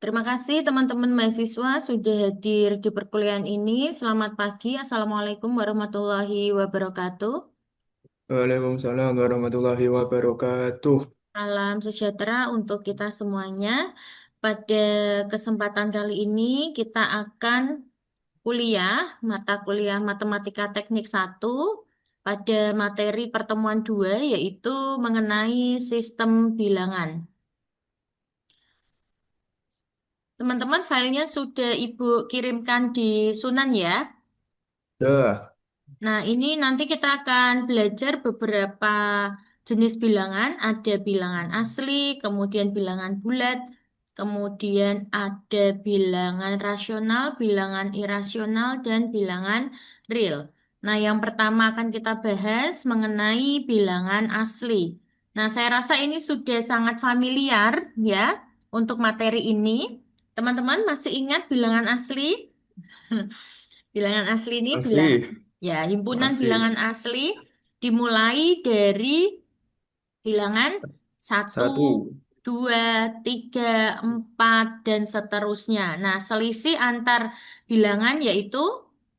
Terima kasih teman-teman mahasiswa sudah hadir di perkuliahan ini. Selamat pagi. Assalamualaikum warahmatullahi wabarakatuh. Waalaikumsalam warahmatullahi wabarakatuh. Salam sejahtera untuk kita semuanya. Pada kesempatan kali ini kita akan kuliah mata kuliah Matematika Teknik 1 pada materi pertemuan 2 yaitu mengenai sistem bilangan. Teman-teman, filenya sudah Ibu kirimkan di Sunan ya. Dah, Nah, ini nanti kita akan belajar beberapa jenis bilangan. Ada bilangan asli, kemudian bilangan bulat, kemudian ada bilangan rasional, bilangan irasional, dan bilangan real. Nah, yang pertama akan kita bahas mengenai bilangan asli. Nah, saya rasa ini sudah sangat familiar ya untuk materi ini. Teman-teman masih ingat bilangan asli? Bilangan asli ini bilangan masih, ya himpunan masih. bilangan asli dimulai dari bilangan satu, Satu, 2, 3, 4 dan seterusnya. Nah, selisih antar bilangan yaitu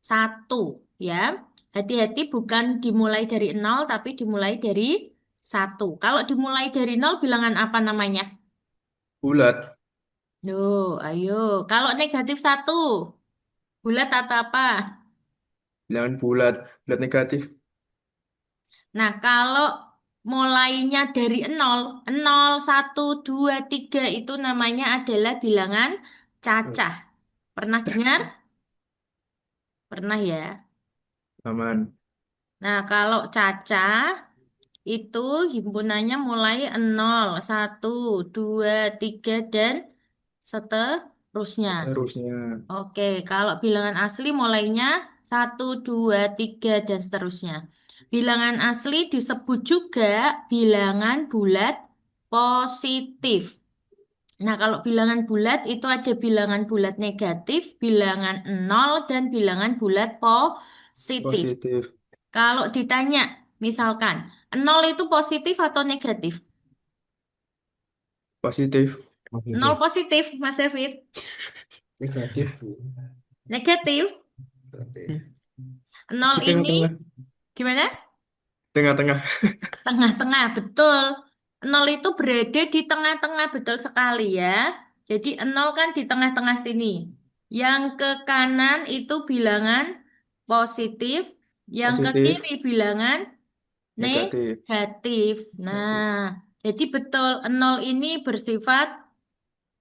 satu ya. Hati-hati bukan dimulai dari nol tapi dimulai dari satu. Kalau dimulai dari nol bilangan apa namanya? bulat, Loh, ayo. Kalau negatif satu, bulat atau apa? bilangan bulat, bulat negatif, Nah, kalau mulainya dari nol, nol, satu, 2, 3 itu namanya adalah bilangan cacah. Pernah dengar? Pernah ya. aman. Nah, kalau cacah itu himpunannya mulai nol, satu, 2, 3 dan seterusnya. Seterusnya, Oke, kalau bilangan asli mulainya satu, 2, 3 dan seterusnya. Bilangan asli disebut juga bilangan bulat positif. Nah, kalau bilangan bulat itu ada bilangan bulat negatif, bilangan nol, dan bilangan bulat positif. positif, Kalau ditanya, misalkan, nol itu positif atau negatif? positif, Nol positif. positif, Mas David. Negatif, Bu. Negatif. Hmm. Nol Di ini tengah-tengah, gimana? tengah-tengah. Tengah-tengah, betul. Nol itu berada di tengah-tengah, betul sekali ya. Jadi nol kan di tengah-tengah sini. Yang ke kanan itu bilangan positif, yang ke Positif, kiri bilangan negatif, negatif. negatif, Nah, jadi betul nol ini bersifat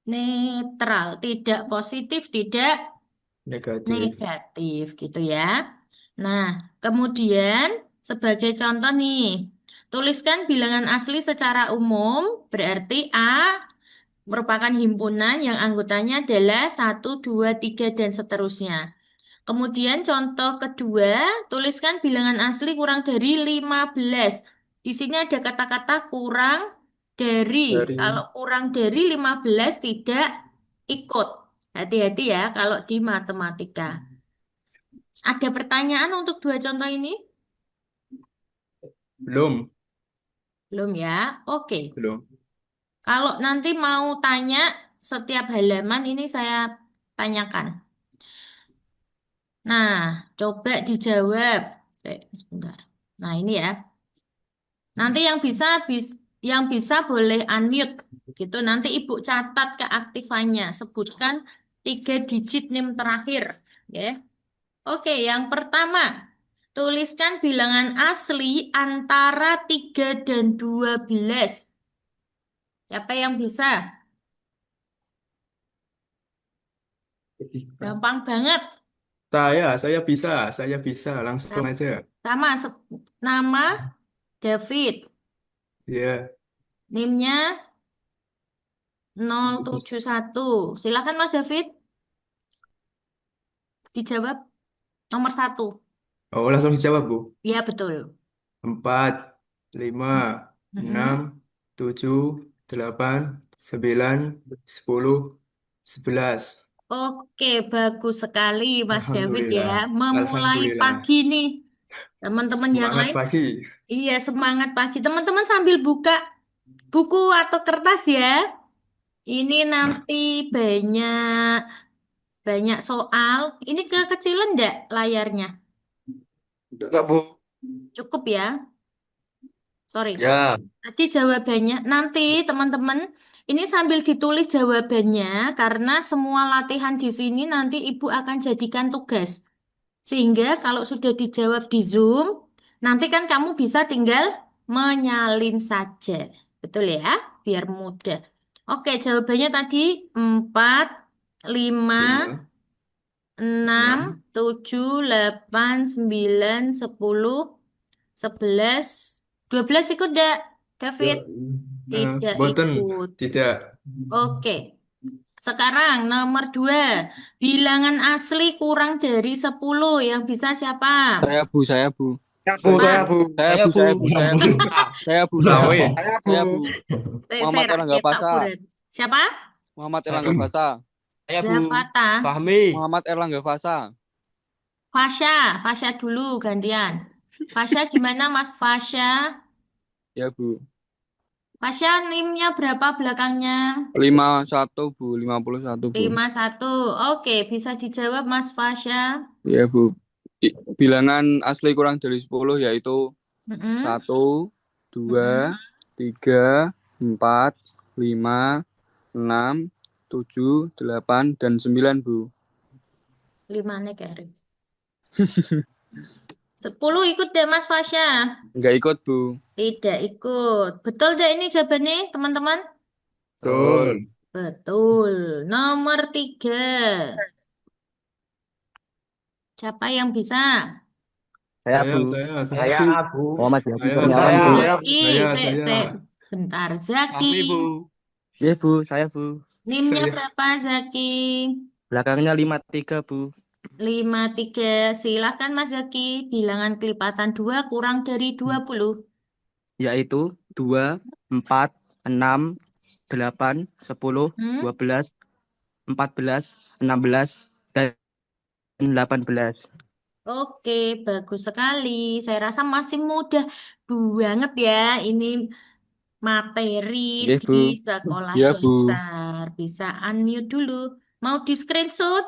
netral, tidak positif, tidak negatif, negatif gitu ya. Nah, kemudian sebagai contoh nih, tuliskan bilangan asli secara umum, berarti A merupakan himpunan yang anggotanya adalah satu, 2, 3 dan seterusnya. Kemudian contoh kedua, tuliskan bilangan asli kurang dari 15. Di sini ada kata-kata kurang dari. Kalau dari kurang dari 15 tidak ikut. Hati-hati ya kalau di matematika. Ada pertanyaan untuk dua contoh ini? belum, Belum ya? Oke. belum. Kalau nanti mau tanya setiap halaman ini saya tanyakan. Nah, coba dijawab. Sebentar. Nah, ini ya. Nanti yang bisa boleh unmute gitu. Nanti Ibu catat keaktifannya. Sebutkan 3 digit NIM terakhir. Ya. Oke, yang pertama. Tuliskan bilangan asli antara 3 dan 12. Siapa yang bisa? Gampang banget. Saya bisa, langsung Sam- aja. Sama, nama David. Ya, NIM-nya 071. Silakan Mas David dijawab nomor satu. oh langsung dijawab, Bu. Iya, betul. 4, 5, enam, Mm-mm. 7, 8, 9, 10, 11. Oke, bagus sekali Mas David ya. Alhamdulillah. Memulai Alhamdulillah. pagi nih. Teman-teman yang Semangat lain, pagi. iya semangat pagi. Teman-teman sambil buka buku atau kertas ya. Ini nanti banyak banyak soal. Ini kekecilan enggak layarnya? Enggak, Bu. Cukup ya. Sorry. Ya, Tadi jawabannya nanti teman-teman ini sambil ditulis jawabannya karena semua latihan di sini nanti Ibu akan jadikan tugas. Sehingga kalau sudah dijawab di Zoom, nanti kan kamu bisa tinggal menyalin saja. Betul ya? Biar mudah. Oke, jawabannya tadi 4, 5, 5, 6, 6. 7, 8, 9, 10, 11, 12 ikut enggak, David? Tidak Boten. ikut. Tidak. Oke. Sekarang nomor 2. Bilangan asli kurang dari 10. Yang bisa siapa? Saya Bu. saya Siapa? Bu. Saya Bu, saya Bu, saya Bu. Saya Bu, Tahu ya? saya Bu. Muhammad Saya Erlangga cetak Fasa. buret. Siapa? Muhammad Saya, Erlangga Fasa. saya Bu. Zafata. Fahmi. Muhammad Erlangga Fasa. Fasya. Fasya dulu gantian. Fasya gimana Mas Fasya? Ya Bu. Fasya NIM-nya berapa belakangnya? 51 Bu, 51 Bu. 51. Oke, bisa dijawab Mas Fasya. Ya Bu. Bilangan asli kurang dari 10 yaitu Mm-mm. 1, 2, Mm-mm. 3, 4, 5, 6, 7, 8, dan 9 Bu. 5 nih Keri. 10 ikut deh Mas Fasya. Enggak ikut Bu. Tidak ikut. Betul deh ini jawabannya teman-teman? Betul. Betul. Betul. Nomor 3. Siapa yang bisa? Saya Saya, Bu. saya. Saya Abu. Muhammad Yati Saya, Kurniawan Saya. Bu. saya. Zaki. Saya. Bentar. Zaki. Fahmi Bu. Iya Bu, saya Bu. NIM-nya Saya. berapa Zaki? Belakangnya 53 Bu. 53. Silakan Mas Zaki. Bilangan kelipatan 2 kurang dari 20. Yaitu 2, 4, 6, 8, 10, Hmm? 12, 14, 16, dan 18. Oke, bagus sekali. Saya rasa masih mudah banget ya ini materi Iya di Bu. sekolah Iya Bu. pintar. Bisa unmute dulu. Mau di screenshot?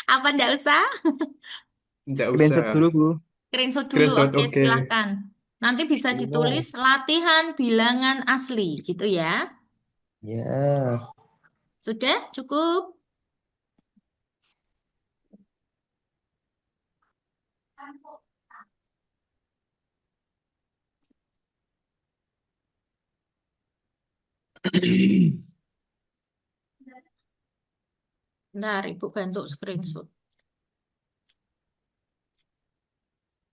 Apa enggak usah? Tidak Screenshot dulu usah. Bu. Screenshot dulu. Screenshot, Oke, oke. silahkan. Nanti bisa ditulis Ini. latihan bilangan asli gitu ya. Ya. Sudah cukup? Bentar, Ibu bantu screenshot.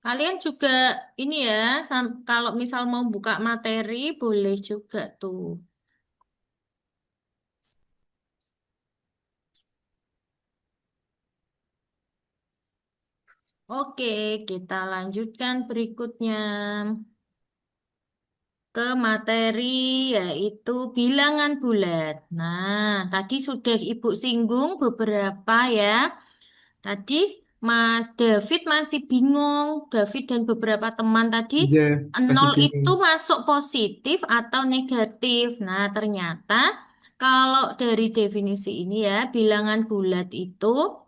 Kalian juga ini ya, kalau misal mau buka materi boleh juga tuh. Oke, kita lanjutkan berikutnya ke materi yaitu bilangan bulat. Nah, tadi sudah Ibu singgung beberapa ya. Tadi Mas David masih bingung. David dan beberapa teman tadi Iya, masih nol itu bingung. masuk positif atau negatif. Nah, ternyata kalau dari definisi ini ya, bilangan bulat itu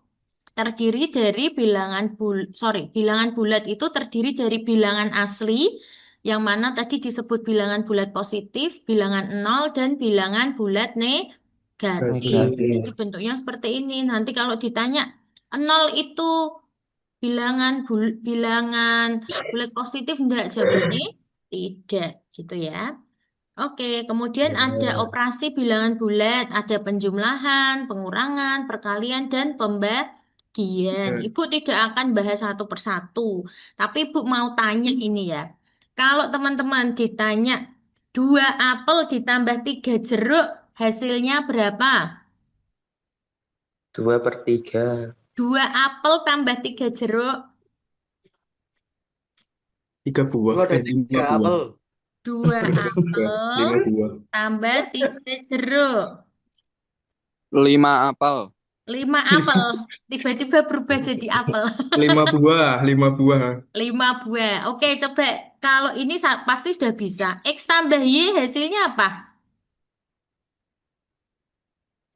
terdiri dari bilangan bulat itu terdiri dari bilangan asli yang mana tadi disebut bilangan bulat positif, bilangan nol dan bilangan bulat negatif. Jadi Negatif. bentuknya seperti ini. Nanti kalau ditanya nol itu bilangan bulat positif enggak jawabannya? Tidak, gitu ya. Oke, kemudian ada Ya. operasi bilangan bulat, ada penjumlahan, pengurangan, perkalian, dan pembagian. Dan Ibu tidak akan bahas satu persatu, tapi Ibu mau tanya ini ya. Kalau teman-teman ditanya 2 apel ditambah 3 jeruk, hasilnya berapa? 2/3. 2 apel tambah 3 jeruk, 3 buah. Itu ada Lima tiga buah. apel. dua Bukan, apel 5 buah. tambah 3 jeruk. 5 apel. 5 apel, tiba-tiba berubah jadi apel. 5 buah. 5 buah. 5 buah. Oke, coba kalau ini pasti sudah bisa. X tambah Y hasilnya apa?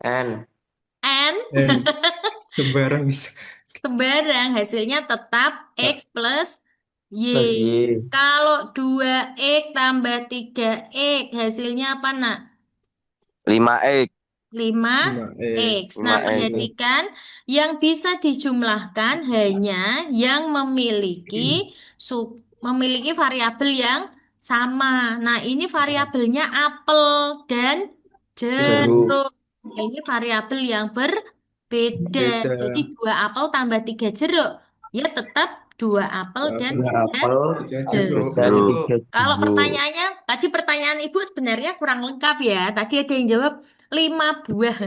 N. N N. Sembarang bisa. sembarang hasilnya tetap X plus Y. Plus Y. Kalau 2X tambah 3X hasilnya apa nak? 5X. 5X. 5 Nah, 5X. perhatikan yang bisa dijumlahkan hanya yang memiliki variabel yang sama. Nah, ini variabelnya apel dan Jeruk. jeruk. Ini variabel yang berbeda. Jadi Beda. 2 apel tambah 3 jeruk. Ya tetap 2 apel dan Apel. 3 Apel 3 jeruk. jeruk. dan Jeruk. 3 Kalau jeruk. pertanyaannya, tadi pertanyaan Ibu sebenarnya kurang lengkap ya. Tadi ada yang jawab 5 buah.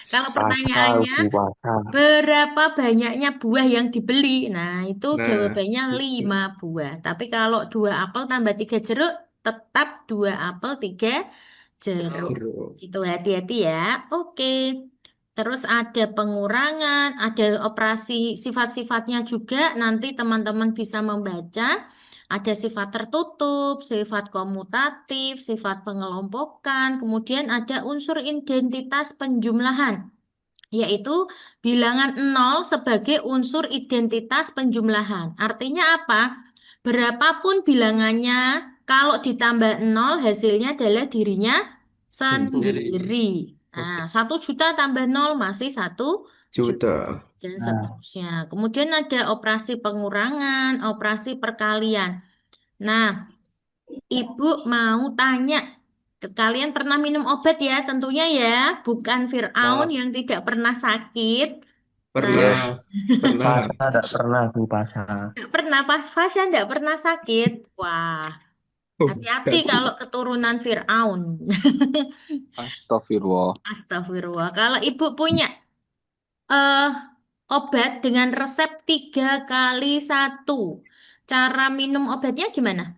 Kalau Pasal pertanyaannya, Bu pasal. berapa banyaknya buah yang dibeli? Nah, itu Nah, jawabannya 5 buah. Tapi kalau 2 apel tambah 3 jeruk, tetap 2 apel, 3 jeruk. jeruk. Itu hati-hati ya. Oke. Terus ada pengurangan, ada operasi sifat-sifatnya juga. Nanti teman-teman bisa membaca. Ada sifat tertutup, sifat komutatif, sifat pengelompokan, kemudian ada unsur identitas penjumlahan, yaitu bilangan 0 sebagai unsur identitas penjumlahan. Artinya apa? Berapapun bilangannya, kalau ditambah 0 hasilnya adalah dirinya Sendiri. sendiri. Nah, 1 juta tambah 0 masih 1 juta Juta. dan Nah, seterusnya. Kemudian ada operasi pengurangan, operasi perkalian. Nah, Ibu mau tanya, kalian pernah minum obat ya? Tentunya ya, bukan Fir'aun yang tidak pernah sakit. Nah, Pernah. iya. Pernah. Pasal tidak pernah Bu pasal. nggak pernah, Fasya nggak pernah sakit. Wah, Oh, hati-hati gak- kalau keturunan Fir'aun. Astagfirullah. Astagfirullah. Kalau Ibu punya eh obat dengan resep 3 kali 1, cara minum obatnya gimana?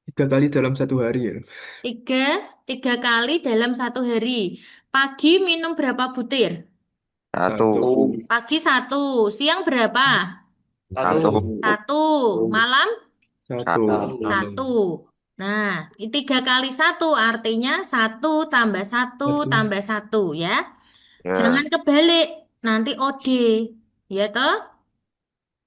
3 kali dalam 1 hari ya. Tiga, 3 kali dalam 1 hari. Pagi minum berapa butir? 1. 1. Pagi 1, siang berapa? 1. 1, malam 1. 1. Nah, 3 kali 1 artinya 1 tambah 1 1. tambah 1 ya. Ya. Jangan kebalik, nanti OD. Ya toh?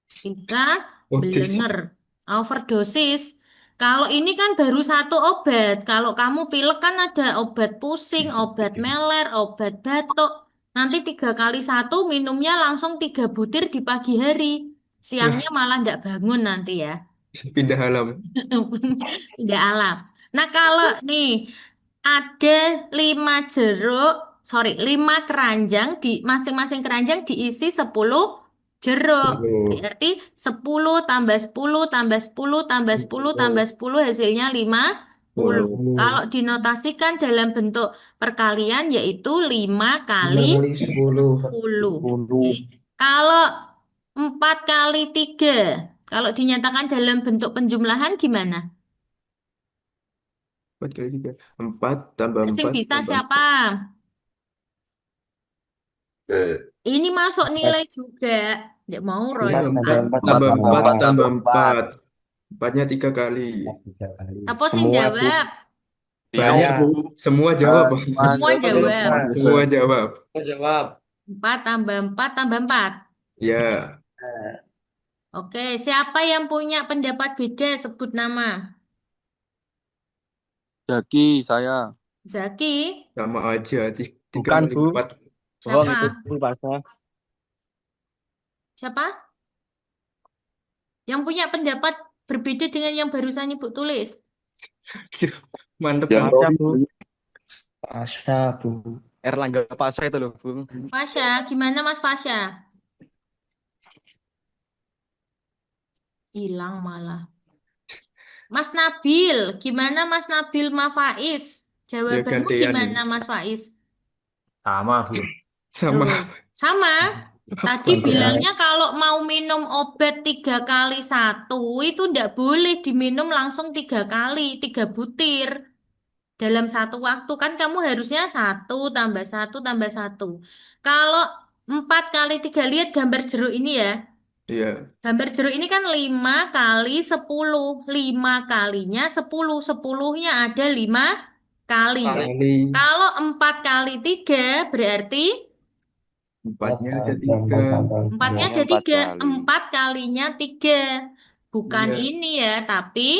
Bisa Odes. belenger, overdosis. Kalau ini kan baru 1 obat. Kalau kamu pilek kan ada obat pusing, obat meler, obat batuk. Nanti 3 kali 1 minumnya langsung 3 butir di pagi hari. Siangnya Lah, malah ndak bangun nanti ya. pindah alam. Tidak alam. Nah kalau nih ada 5 jeruk, sorry, 5 keranjang, di masing-masing keranjang diisi 10 jeruk. Jeruk. Berarti 10 tambah 10 tambah 10 tambah 10 tambah 10 hasilnya 50. 10. Kalau dinotasikan dalam bentuk perkalian yaitu 5 kali 10. Oke. 10. Kalau 4 kali 3, kalau dinyatakan dalam bentuk penjumlahan gimana? 4 kali 3. 4 tambah Sing 4 bisa tambah siapa? 4. Ini masuk nilai juga. Nggak mau Roy. Iya, 4 tambah 4 4 4 tambah tambah tambah 4 4 4. tambah tambah 4. 4. 4-nya 3 kali. 3 kali. Apa sih Semua Bu. jawab? Banyak, Saya. Bu. Semua jawab, Bang. Semua jawab. Semua jawab. 4 tambah 4 tambah 4. Ya, Oke, siapa yang punya pendapat beda sebut nama. Jaki, saya. Zaki, sama aja. 3 Bukan kali Bu. 4. Bohong siapa? itu Bu pasal. Siapa? Yang punya pendapat berbeda dengan yang barusan Ibu tulis. Mantep, Yang Bang. Pasal Robi. Bu. Pasal Bu. Erlangga Pasha itu loh, Bung. Fasya, gimana Mas Fasya? Hilang malah. Mas Nabil, gimana Mas Nabil Mafaiz? Ya Jawabanmu gantian gimana ini. Mas Faiz? Sama Bu. Sama. Loh, sama. Tadi Sama. bilangnya kalau mau minum obat 3 kali 1 itu ndak boleh diminum langsung 3 kali, 3 butir dalam satu waktu. Kan kamu harusnya 1 tambah 1 tambah 1. Kalau 4 kali 3, lihat gambar jeruk ini ya. Iya. Gambar jeruk ini kan 5 kali 10. 5 kalinya 10. 10-nya ada 5 kali. Kali Kalau 4 kali 3 berarti empatnya ada Tambah, 3. tambah, empatnya tambah. ada Empat 3. kali. 4 kalinya 3. Bukan Iya, ini ya, tapi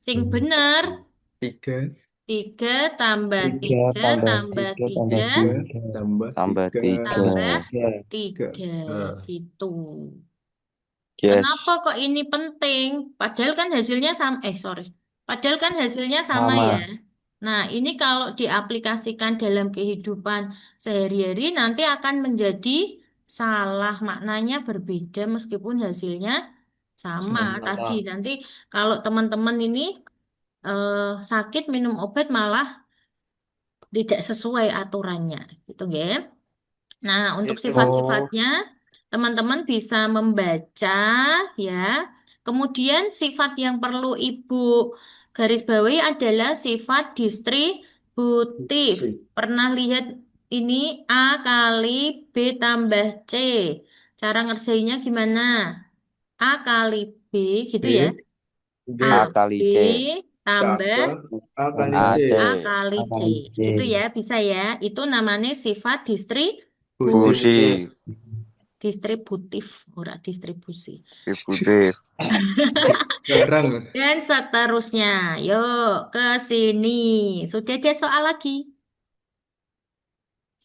sing bener 3. 3 tambah 3 3 tambah tambah 3 tambah 3 3 3 tambah Tambah 3. tambah 3. 3 Nah, gitu. Yes. Kenapa kok ini penting? Padahal kan hasilnya sama, sorry. Padahal kan hasilnya sama ya. Sama. Nah, ini kalau diaplikasikan dalam kehidupan sehari-hari nanti akan menjadi salah, maknanya berbeda meskipun hasilnya sama. Tadi Sama. nanti kalau teman-teman ini sakit minum obat malah tidak sesuai aturannya, gitu ya. Nah, untuk itu. Oh, sifat-sifatnya, teman-teman bisa membaca ya. Kemudian sifat yang perlu Ibu garis bawahi adalah sifat distributif. Sip. Pernah lihat ini A kali B tambah C. Cara ngerjainnya gimana? A kali B gitu ya. B, B A A kali B C. tambah tambah A kali tambah C. AC. A kali A C. kali C. Gitu ya, bisa ya. Itu namanya sifat Putih. Fusi. distributif, ora distribusi. Distributif. Garang. Dan seterusnya, yuk ke sini. Sudah ada soal lagi?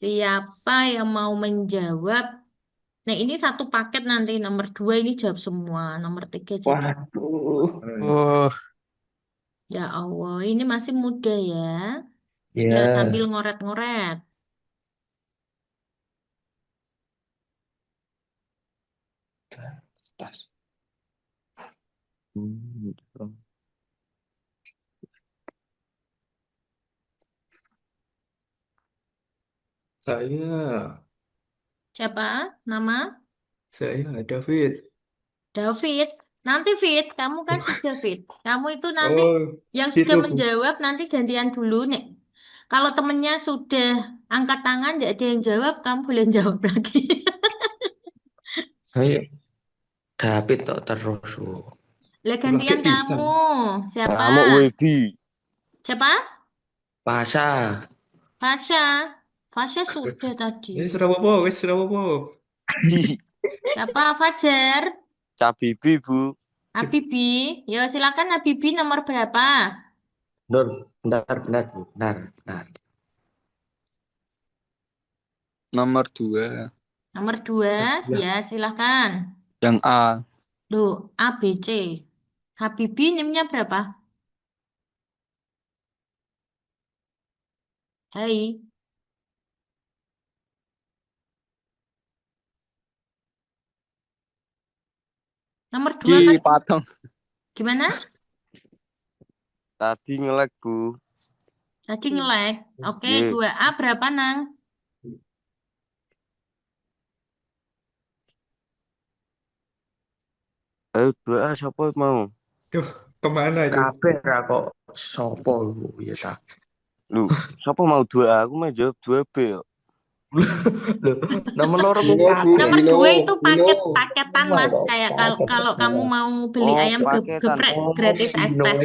Siapa yang mau menjawab? Nah, ini satu paket nanti. Nomor 2 ini jawab semua. Nomor 3 jadi. Waduh. Oh, Ya Allah, ini masih muda ya. Ya, Ya. sambil ngoret-ngoret. Tas. Saya Siapa? Nama? David. David. Nanti Fit, kamu kan sudah Fit. Kamu itu nanti Oh, yang itu sudah menjawab nanti gantian dulu nih. Kalau temennya sudah angkat tangan, tidak ada yang jawab, kamu boleh jawab lagi. Saya David tok terus. Lah pakai gantian pisang. kamu. Siapa? Kamu Wegi. Siapa? Pasha. Fasya. Fasya sudah tadi. Ini Surabobo, wis Surabobo. Siapa? Fajar. Cabibi, Bu. Habibi. Ya silakan Habibi nomor berapa? Nur, bentar. Nomor 2. Nomor 2. Ya. Ya silakan. Yang A. Duh, A, B, C. Habibi nimnya berapa? Hai. Nomor 2 Ki kan pateng. gimana? Tadi ngelek, Bu. Tadi nge-lag. Oke, Ye. 2A berapa, Nang? Ayo, 2A siapa mau? Duh, kemana itu? Kabeh ra kok sopo iku ya ta. Lu, siapa mau 2A? Aku mau jawab 2B ya. Lho, nomor loro ku Bino, Bu, Nomor kabeh. Bino, 2 itu Bino. paketan, Wah, Mas. kok Kayak paket kalau kamu malah. mau beli Oh, ayam paketan. geprek Oh, gratis es Bino. teh.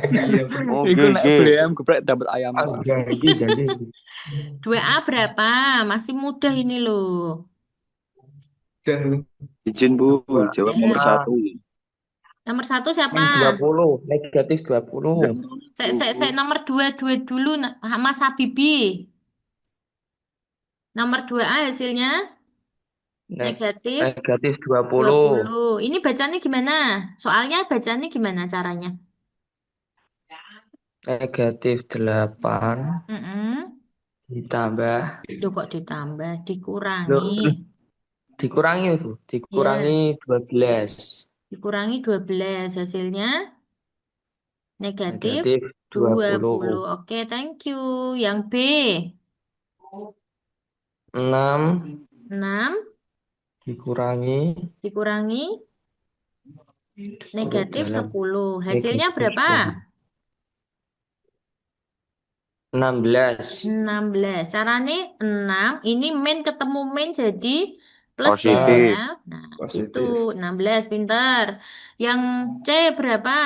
Iya. Oh, Iku nek GG. BM geprek dapat ayam Ah, tas. janji. 2A berapa? Masih mudah ini loh. Dan Izin Bu, jawab nomor Ya. 1. Nomor 1 siapa? Yang 20, negatif 20. Saya nomor 2 dulu, Mas Habibi. Nomor 2A hasilnya negatif Negatif 20. 20. Ini bacanya gimana? Soalnya bacanya gimana caranya? Negatif 8 Mm-mm. ditambah. Duh, kok ditambah, Loh, dikurangi. dikurangi, Bu. Ya, Dikurangi 12. dikurangi 12. Hasilnya negatif Negatif 20. 20. Oke, thank you. Yang B, 6 6 dikurangi dikurangi 10 negatif dalam 10. Hasilnya negatif berapa? 16. 16. Caranya 6. Ini min ketemu min jadi plus ya. Positif. Nah, itu positif. 16. Pinter. Yang C berapa?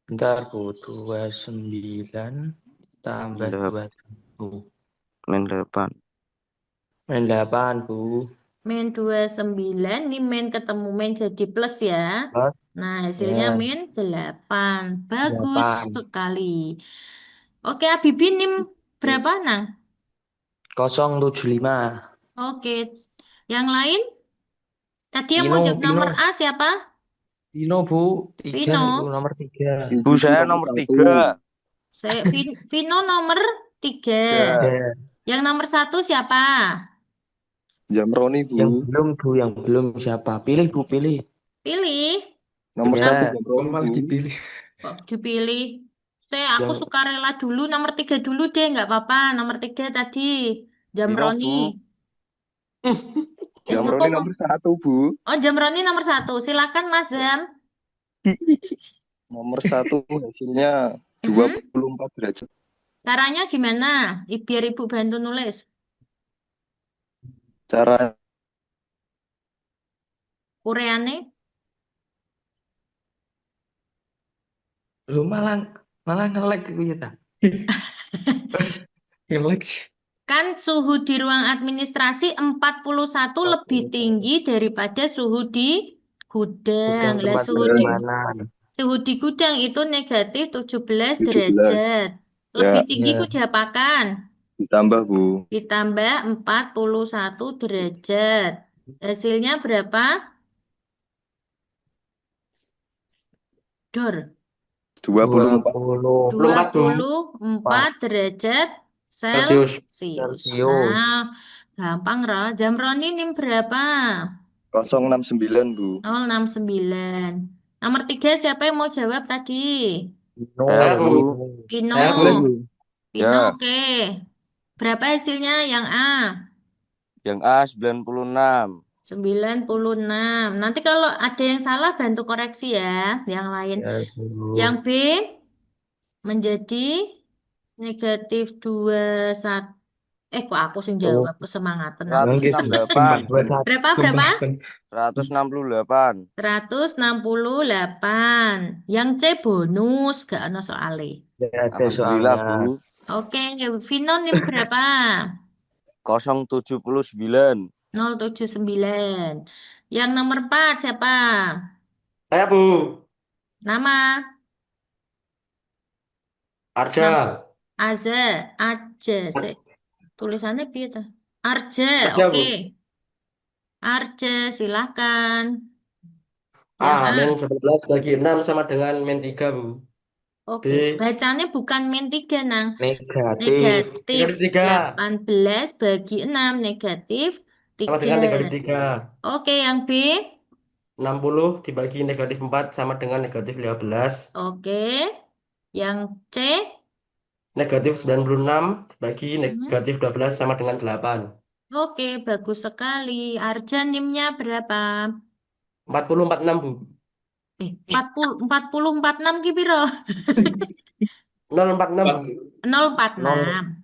Bentar, Bu. 29 tambah 27. Min 8. Min 8, Bu. Min 29, ini min ketemu min jadi plus ya. Plus, Nah, hasilnya ya, min 8. Bagus 8. sekali. Oke, Abibi nim berapa, Nang? 075. Oke, yang lain? Tadi yang mau Pino, jawab nomor Pino. A siapa? Pino, Bu. 3 Vino. itu nomor 3. Bu, Ibu saya nomor nomor 3. 1. Vino nomor 3. 3. Ya. Yang nomor 1 siapa? Jamroni, Yang Bu. belum, Bu. Yang belum siapa? Pilih, Bu. Pilih. Pilih. Nomor Ya. 1 Kok Jamroni, malah Bu. dipilih? Kok dipilih? Aku Yang suka rela dulu. Nomor 3 dulu deh, nggak apa-apa. Nomor 3 tadi. Pino, Jamroni. Bu. Jamroni Sopo? nomor 1, Bu. Oh, Jamroni nomor 1. Silakan, Mas Zam. Nomor 1 hasilnya Mhm. 24 derajat. Caranya gimana? Biar Ibu bantu nulis. Cara Ureane. lu malah nge-lag gitu ya, ta? Nge-lag sih. Kan suhu di ruang administrasi 41 lebih tinggi daripada suhu di gudang. Gudang Lah, tempat suhu di penyimpanan. suhu di gudang itu negatif 17 17. derajat. Lebih Ya, tinggi Ya. ku diapakan? ditambah, Bu. Ditambah 41 derajat. Hasilnya berapa? Dor. 24. 24, Bu. 24 derajat Celcius. Celcius. Celcius. Nah, gampang, Ra. Jamroni nim berapa? 069, Bu. 069. Nomor 3 siapa yang mau jawab tadi? Pino. Saya, Bu. Pino. Saya boleh, Bu. Pino, Ya. oke. Berapa hasilnya yang A? Yang A 96. 96. Nanti kalau ada yang salah bantu koreksi ya, yang lain. Ya, Bu. Yang B menjadi negatif 21. Kok aku sing Tuh. jawab kesemangatan aku. Yang gitu. 168. 421. Berapa? Tambahkan. 168. 168. Yang C bonus, gak ada soalnya. Ya, ada Alhamdulillah, soalnya. Bu. Oke, Vino nim berapa? 079. 079. Yang nomor 4 siapa? Saya, Bu. Nama? Arja. Aza. Aja. Tulisannya piye ta? Arja, Arja, oke. Bu. Arja, silahkan. A, Yang A. min 11 bagi 6 sama dengan min 3, Bu. B, Oke, bacanya bukan min 3, Nang. Negatif. Negatif negatif 3 18 bagi 6, negatif sama dengan 3. negatif 3. Oke, yang B. 60 dibagi negatif 4 sama dengan negatif 15. Oke. Yang C. Negatif 96 dibagi Mhm. negatif 12 sama dengan 8. Oke, bagus sekali. Arja nimnya berapa? 40, 46, Bu. 46 ki piro? 046, Bu. 046.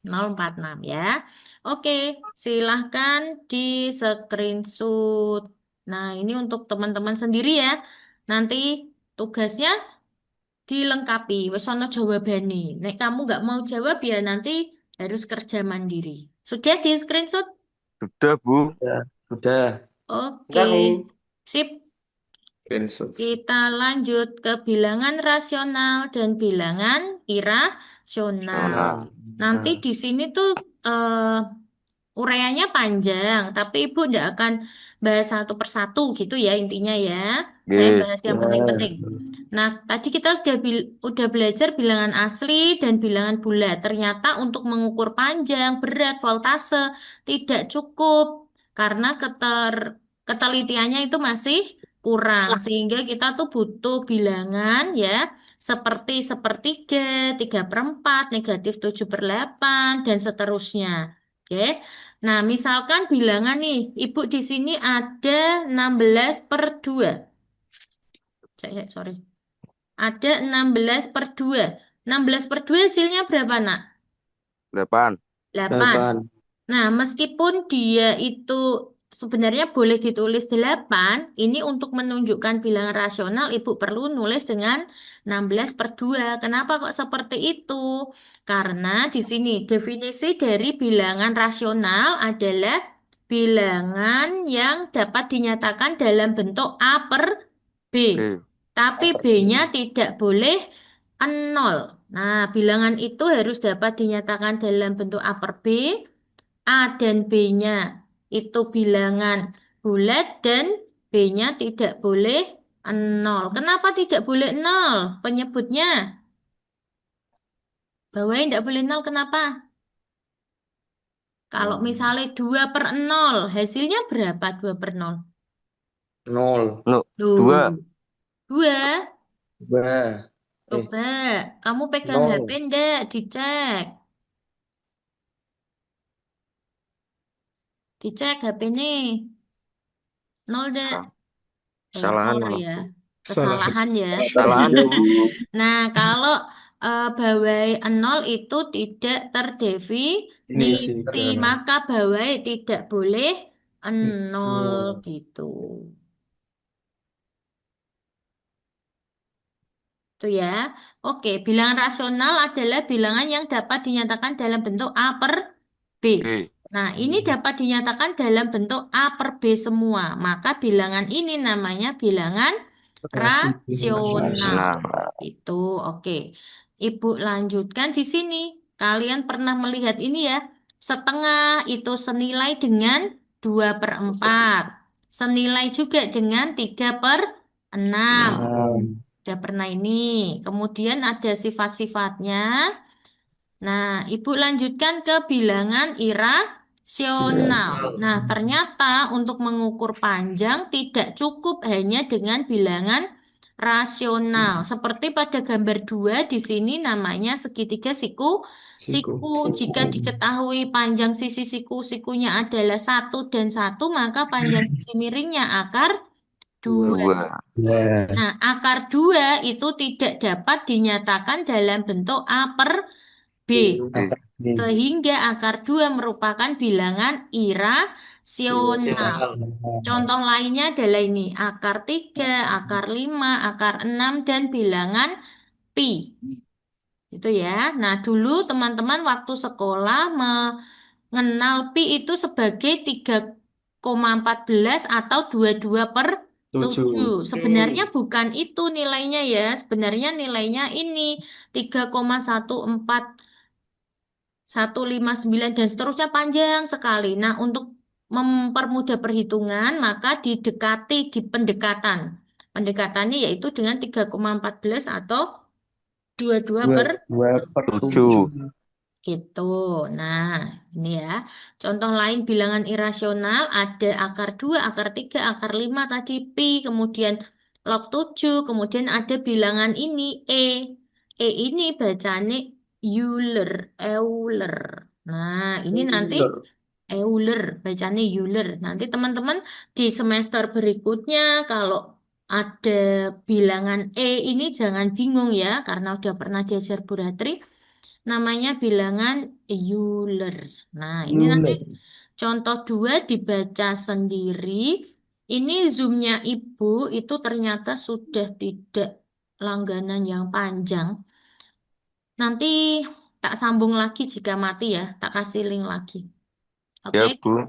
046 ya. Oke, silahkan di screenshot. Nah, ini untuk teman-teman sendiri ya. Nanti tugasnya dilengkapi. Wes ono jawabane. Nek kamu nggak mau jawab ya nanti harus kerja mandiri. Sudah di screenshot? Sudah, Bu. Ya, sudah. Oke, Bentar, Bu. sip. Screenshot. Kita lanjut ke bilangan rasional dan bilangan irasional. Nah, Nanti di sini tuh uraiannya panjang, tapi Ibu tidak akan bahas satu persatu gitu ya intinya ya. Saya Oke. bahas yang Ya. penting-penting. Nah, tadi kita udah belajar bilangan asli dan bilangan bulat. Ternyata untuk mengukur panjang, berat, voltase tidak cukup karena ketelitiannya itu masih kurang. Sehingga kita tuh butuh bilangan ya seperti sepertiga, 3/4, negatif 7/8, dan seterusnya. Oke. Nah, misalkan bilangan nih, Ibu di sini ada 16/2. Sorry. Ada 16/2. 16/2 hasilnya berapa, Nak? 8. 8. 8. Nah, meskipun dia itu sebenarnya boleh ditulis 8. Ini untuk menunjukkan bilangan rasional, Ibu perlu nulis dengan 16/2. Kenapa kok seperti itu? Karena di sini definisi dari bilangan rasional adalah bilangan yang dapat dinyatakan dalam bentuk A per B. B. Tapi B-nya tidak boleh 0. Nah, bilangan itu harus dapat dinyatakan dalam bentuk A per B. A dan B-nya itu bilangan bulat dan B-nya tidak boleh 0. Kenapa tidak boleh 0? Penyebutnya. Bawahnya tidak boleh 0, kenapa? Kalau misalnya 2/0, hasilnya berapa 2/0? 0. No, Tuh, 2. 2. Bah. Coba, kamu pegang 0. HP ndak? Dicek. Dicek HP nih. 0 ndak? Kesalahan Error malah. ya. Salah. Kesalahan ya. Kesalahan Bu. Nah, kalau bawai 0 itu tidak terdefinisi, Kan. maka bawai tidak boleh 0 gitu. Itu ya. Oke, bilangan rasional adalah bilangan yang dapat dinyatakan dalam bentuk A per B. B. Nah, ini dapat dinyatakan dalam bentuk A per B semua. Maka bilangan ini namanya bilangan rasional. Nah, Itu oke. Ibu lanjutkan di sini. Kalian pernah melihat ini ya. Setengah itu senilai dengan 2/4. Senilai juga dengan 3/6. Udah pernah ini. Kemudian ada sifat-sifatnya. Nah, Ibu lanjutkan ke bilangan irasional. Nah, ternyata untuk mengukur panjang tidak cukup hanya dengan bilangan rasional. Seperti pada gambar 2 di sini namanya segitiga siku. Jika diketahui panjang sisi sikunya adalah 1 dan 1, maka panjang sisi miringnya akar 2. 2. Nah, akar 2 itu tidak dapat dinyatakan dalam bentuk A per B. Sehingga akar 2 merupakan bilangan irasional. Contoh lainnya adalah ini. Akar 3, akar 5, akar 6, dan bilangan pi. Itu ya. Nah, dulu teman-teman waktu sekolah mengenal pi itu sebagai 3,14 atau 22/7. Sebenarnya bukan itu nilainya ya. Sebenarnya nilainya ini 3,14159 dan seterusnya panjang sekali. Nah, untuk mempermudah perhitungan, maka didekati di pendekatan. Pendekatannya yaitu dengan 3,14 atau 22/7. Gitu. Nah, ini ya. Contoh lain bilangan irasional ada akar 2, akar 3, akar 5 tadi pi, kemudian log 7, kemudian ada bilangan ini E. E ini bacanya Euler. Nah, ini nanti Euler, bacanya Euler. Nanti teman-teman di semester berikutnya kalau ada bilangan E ini jangan bingung ya, karena udah pernah diajar Bu Ratri. Namanya bilangan Euler. Nah, ini nanti contoh 2 dibaca sendiri. Ini zoomnya Ibu itu ternyata sudah tidak langganan yang panjang. Nanti tak sambung lagi jika mati ya, tak kasih link lagi. Oke, Ya, Bu.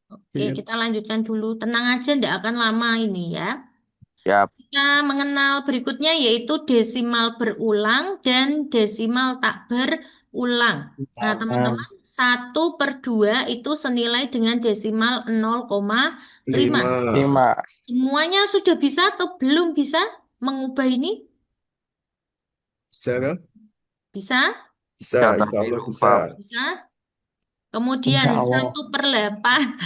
Oke, kita lanjutkan dulu. Tenang aja, tidak akan lama ini ya. Ya, Kita mengenal berikutnya yaitu desimal berulang dan desimal tak berulang. Nah, teman-teman, 1/2 itu senilai dengan desimal 0,5. 5. Semuanya sudah bisa atau belum bisa mengubah ini? Bisa kan? Bisa? Bisa, Bisa, insya Allah Pak. bisa. Bisa? Kemudian 1/8.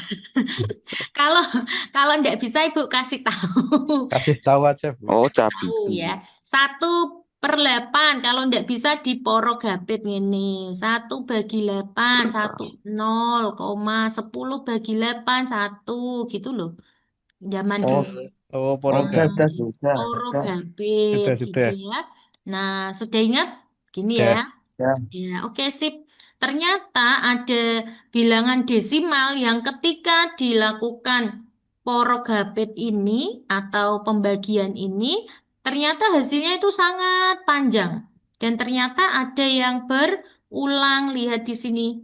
Kalau kalau tidak bisa Ibu kasih tahu. Kasih tahu aja, Bu. Oh, cabi. Tahu ya. 1/8 kalau tidak bisa diporok gapit ini. 1/8, 0,10/8, 1 gitu loh. Zaman Oh, dulu. oh, porok Nah, gapit. porok gapit Sudah, gitu sudah. ya. Nah, sudah ingat? Gini Sudah. ya. Ya, oke sip. ternyata ada bilangan desimal yang ketika dilakukan porogapit ini atau pembagian ini, ternyata hasilnya itu sangat panjang. Dan ternyata ada yang berulang, lihat di sini.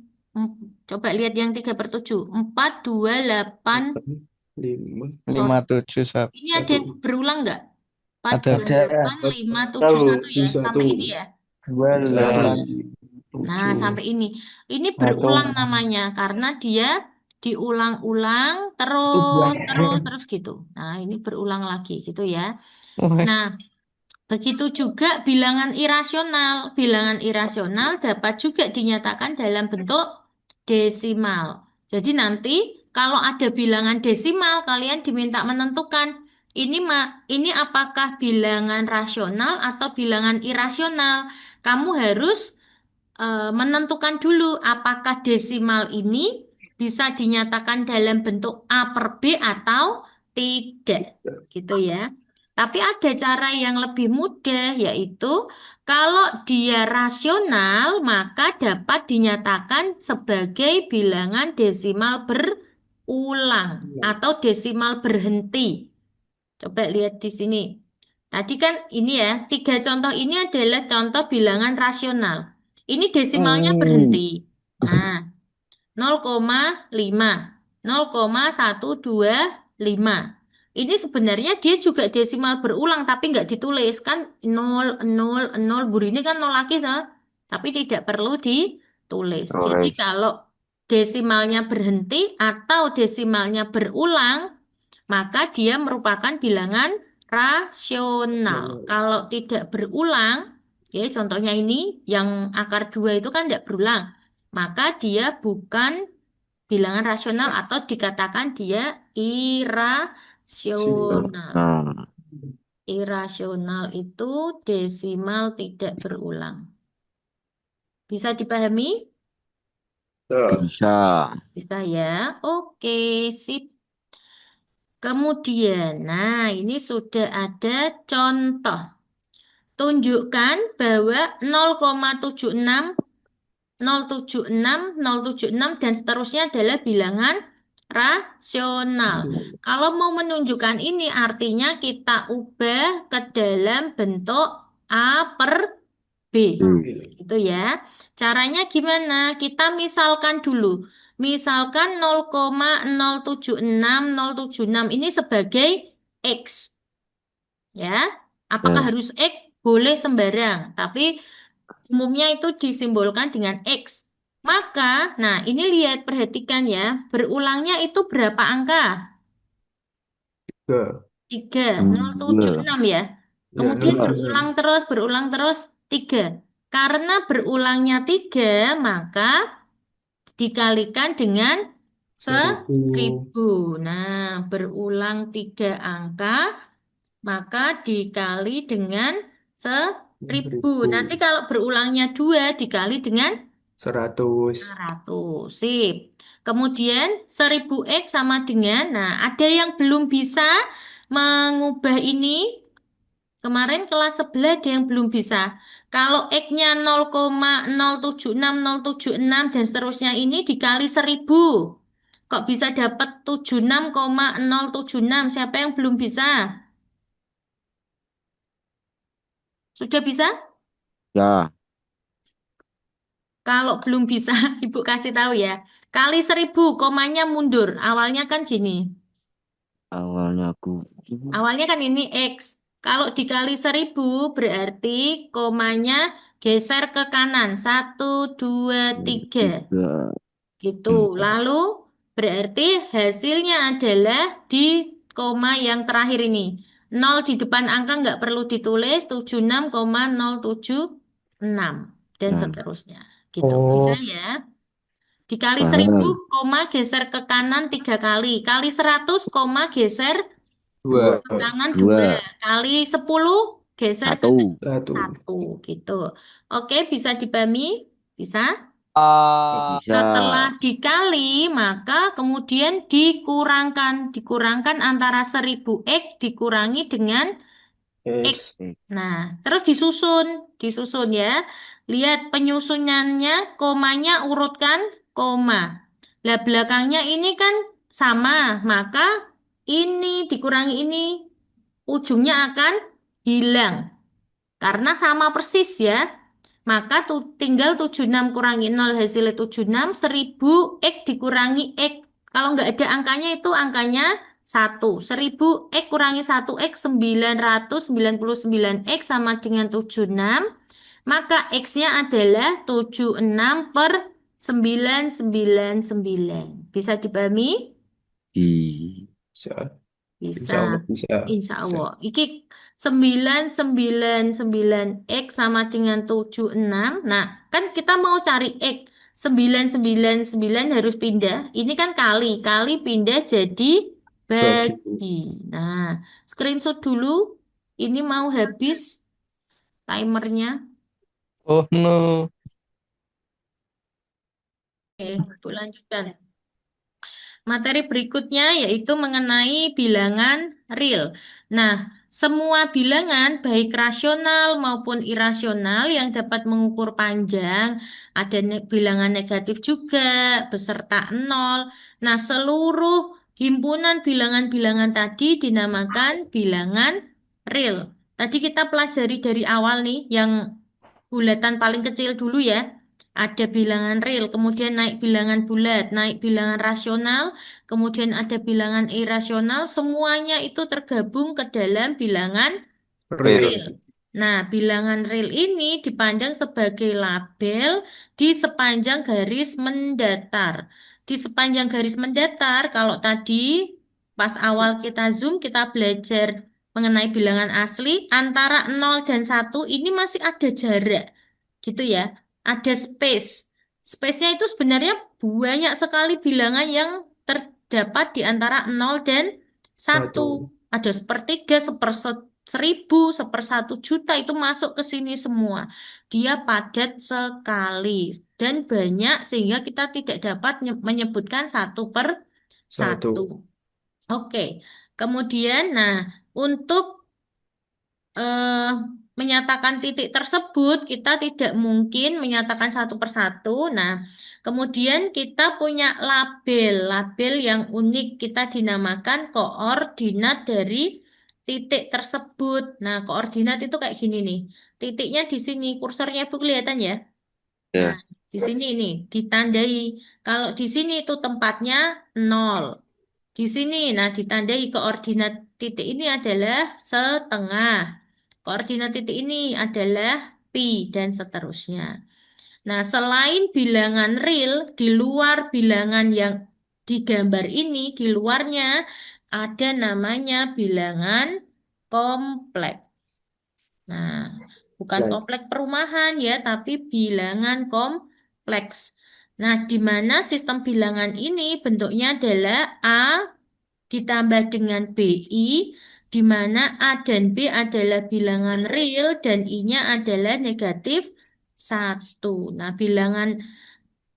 Coba lihat yang 3/7. 4, 2, 8. 5 571. Ini ada yang berulang nggak? 4, Ada. 2, 8, 5, 7, 1 ya. Sampai ini ya. 28. Nah, sampai ini. Ini Satu. berulang namanya karena dia diulang-ulang terus gitu. Nah, ini berulang lagi gitu ya. Nah, begitu juga bilangan irasional. Bilangan irasional dapat juga dinyatakan dalam bentuk desimal. Jadi nanti kalau ada bilangan desimal, kalian diminta menentukan ini apakah bilangan rasional atau bilangan irasional. Kamu harus menentukan dulu apakah desimal ini bisa dinyatakan dalam bentuk A per B atau tidak, gitu ya. Tapi ada cara yang lebih mudah, yaitu kalau dia rasional, maka dapat dinyatakan sebagai bilangan desimal berulang atau desimal berhenti. Coba lihat di sini. Tadi kan ini ya, 3 contoh ini adalah contoh bilangan rasional. Ini desimalnya berhenti. Nah, 0,5, 0,125. Ini sebenarnya dia juga desimal berulang, tapi nggak ditulis. Kan 0, 0, 0, ini kan 0 lagi, nah. Tapi tidak perlu ditulis. Jadi kalau desimalnya berhenti atau desimalnya berulang, maka dia merupakan bilangan rasional. Kalau tidak berulang, ya contohnya ini yang akar 2 itu kan tidak berulang, maka dia bukan bilangan rasional atau dikatakan dia irasional. Irasional itu desimal tidak berulang. Bisa dipahami? Bisa. Bisa ya? Oke, sip. Kemudian, nah ini sudah ada contoh. Tunjukkan bahwa 0,76, 076, 076 dan seterusnya adalah bilangan rasional. Kalau mau menunjukkan ini artinya kita ubah ke dalam bentuk A per B. Gitu ya. Caranya gimana? Kita misalkan dulu. Misalkan 0,076, 076 ini sebagai X. Ya. Apakah harus X? Boleh sembarang. Tapi umumnya itu disimbolkan dengan X. Maka, nah ini lihat, perhatikan ya. Berulangnya itu berapa angka? 3, 076 ya. Kemudian berulang terus 3. Karena berulangnya 3, maka dikalikan dengan 1000. Nah, berulang 3 angka, maka dikali dengan 1000. Nanti kalau berulangnya 2, dikali dengan 100. Sip. Kemudian 1000X sama dengan, nah ada yang belum bisa mengubah ini. Kemarin kelas 11 ada yang belum bisa. Kalau X-nya 0,076, 076 dan seterusnya ini dikali 1000. Kok bisa dapat 76,076? Siapa yang belum bisa? Sudah bisa? Ya. Kalau belum bisa, Ibu kasih tahu ya. Kali 1000, komanya mundur. Awalnya kan gini. Awalnya kan ini X. Kalau dikali 1000 berarti komanya geser ke kanan. 1, 2, 3. Gitu. Lalu berarti hasilnya adalah di koma yang terakhir ini. 0 di depan angka nggak perlu ditulis. 76,076. Dan seterusnya. Gitu. Bisa ya? Dikali 1000, koma geser ke kanan 3 kali. Kali 100, koma geser Dua. ke kanan 2. Kali 10, geser ke 1. Gitu. Oke, bisa dipahami? Bisa? Setelah dikali, maka kemudian dikurangkan. Dikurangkan antara 1000X dikurangi dengan X. Nah, terus disusun ya. Lihat penyusunannya, komanya urutkan koma. Lah belakangnya ini kan sama, maka ini dikurangi ini, ujungnya akan hilang. Karena sama persis ya. Maka tinggal 76 kurangi 0 hasilnya 76, 1000 X dikurangi X. Kalau nggak ada angkanya itu angkanya 1. 1000 X kurangi 1 X 999 X sama dengan 76. Maka X-nya adalah 76 per 999. Bisa dipahami? Bisa. Bisa. Insya Allah bisa. Insya Allah. Iki 999 X sama dengan 76. Nah, kan kita mau cari X. 999 harus pindah. Ini kan kali. Kali pindah jadi bagi. Nah, screenshot dulu. Ini mau habis timernya. Oh no. Oke, untuk lanjutkan. Materi berikutnya yaitu mengenai bilangan real. Nah, semua bilangan baik rasional maupun irasional yang dapat mengukur panjang, ada bilangan negatif juga beserta nol. Nah, seluruh himpunan bilangan-bilangan tadi dinamakan bilangan real. Tadi kita pelajari dari awal nih yang bulatan paling kecil dulu ya. Ada bilangan real, kemudian naik bilangan bulat, naik bilangan rasional, kemudian ada bilangan irasional, semuanya itu tergabung ke dalam bilangan real. Nah, bilangan real ini dipandang sebagai label di sepanjang garis mendatar. Di sepanjang garis mendatar, kalau tadi pas awal kita zoom, kita belajar mengenai bilangan asli, antara 0 dan 1 ini masih ada jarak, gitu ya. Ada space. Space-nya itu sebenarnya banyak sekali bilangan yang terdapat di antara 0 dan 1. Ada sepertiga, 1000, 1/1 juta itu masuk ke sini semua. Dia padat sekali dan banyak sehingga kita tidak dapat menyebutkan 1/1. Oke. Kemudian, nah, untuk menyatakan titik tersebut, kita tidak mungkin menyatakan 1/1. Nah, kemudian kita punya label yang unik. Kita dinamakan koordinat dari titik tersebut. Nah, koordinat itu kayak gini nih. Titiknya di sini, kursornya Ibu kelihatan ya? Ya. Nah, di sini ini ditandai. Kalau di sini itu tempatnya 0. Di sini, nah ditandai koordinat titik ini adalah setengah. Koordinat titik ini adalah pi dan seterusnya. Nah, selain bilangan real, di luar bilangan yang digambar ini, di luarnya ada namanya bilangan kompleks. Nah, bukan kompleks perumahan ya, tapi bilangan kompleks. Nah, di mana sistem bilangan ini bentuknya adalah A ditambah dengan BI, di mana A dan B adalah bilangan real dan I-nya adalah negatif 1. Nah, bilangan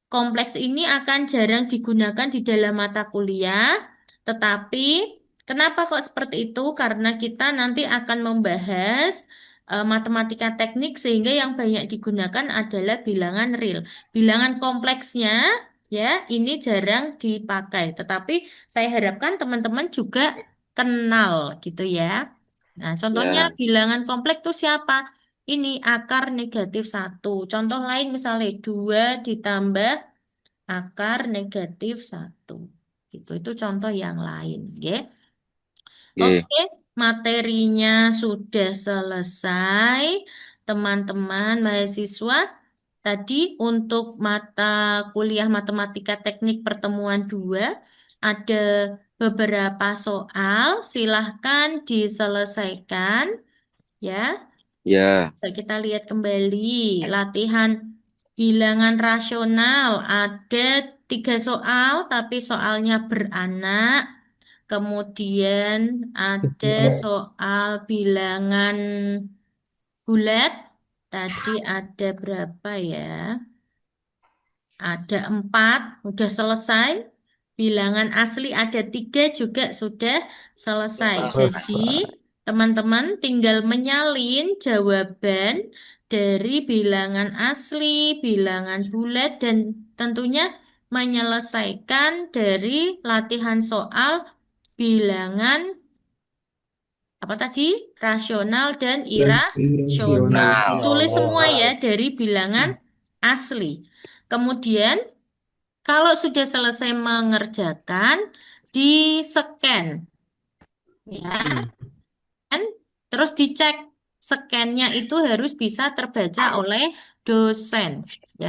kompleks ini akan jarang digunakan di dalam mata kuliah, tetapi kenapa kok seperti itu? Karena kita nanti akan membahas matematika teknik sehingga yang banyak digunakan adalah bilangan real. Bilangan kompleksnya ya ini jarang dipakai, tetapi saya harapkan teman-teman juga kenal gitu ya. Nah, contohnya bilangan kompleks itu siapa? Ini akar negatif 1. Contoh lain misalnya 2 ditambah akar negatif 1. Gitu. Itu contoh yang lain. Ya. Oke, materinya sudah selesai. Teman-teman mahasiswa, tadi untuk mata kuliah matematika teknik pertemuan 2 ada beberapa soal. Silahkan diselesaikan. Ya. Ya. Kita lihat kembali latihan bilangan rasional. Ada 3 soal, tapi soalnya beranak. Kemudian ada soal bilangan bulat. Tadi ada berapa ya? Ada 4, udah selesai. Bilangan asli ada 3 juga sudah selesai. Jadi teman-teman tinggal menyalin jawaban dari bilangan asli, bilangan bulat, dan tentunya menyelesaikan dari latihan soal bilangan apa tadi? Rasional dan irasional. Nah, Ditulis semua ya dari bilangan asli. Kemudian kalau sudah selesai mengerjakan, di-scan ya. Dan terus dicek scan-nya itu harus bisa terbaca oleh dosen ya.